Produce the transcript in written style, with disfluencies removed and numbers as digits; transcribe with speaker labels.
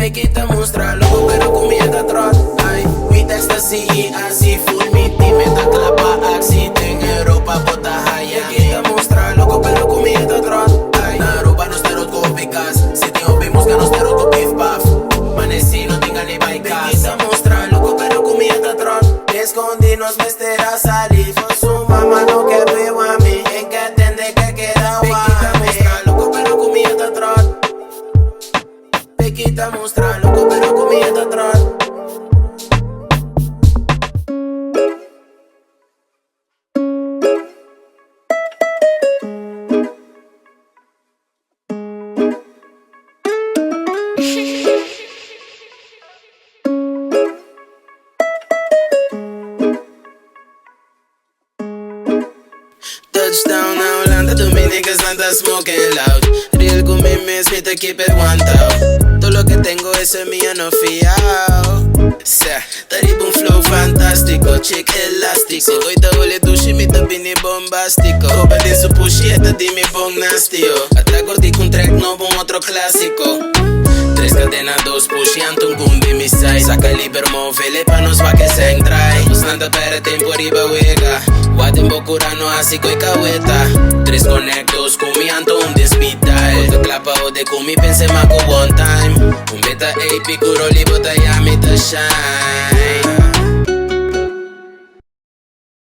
Speaker 1: Pequita monstra, loco pero comida tá trot. Ai, we ecstasy e assim full me time tá clapa axi. Tem Europa bota raia. Pequita monstra, loco pero comida tá trot. Ai, na Aruba nos tarot com picas. Se tem ouvir música nos tarot com beef puff. Manesi não tinha nem vai casa. Pequita monstra, loco pero comida tá trot. Escondi nos besteira sali. Su mamá no quer ver a mim. Em que atende que queda o Pequita monstra, loco pero comida tá trot. Pequita monstra, loco pero comida tá trot. Touchdown na Holanda, to me niggas anda smoking loud. Real con mi miss, me to keep it 1000. Todo lo que tengo eso es mío, no fiao. Sea, taripo un flow fantástico, chick elástico. Si hoy te huele dushi, me te vini bombástico. Copa de su pushy, esta di mi bong nasty, oh. Atrás gordico un track nuevo, un otro clásico. 3 cadenas, 2 pushy, antum gun de mi side. Saca el hipermóvil, pa' nos va que se entrai. Pues nada para tempo riba wega. Guatem bocurano así coi caueta. 3 conectos, kumi anto un despital. Ote clapa o de kumi pense mako one time. Un beta AP, kuro libo ta yami ta shine.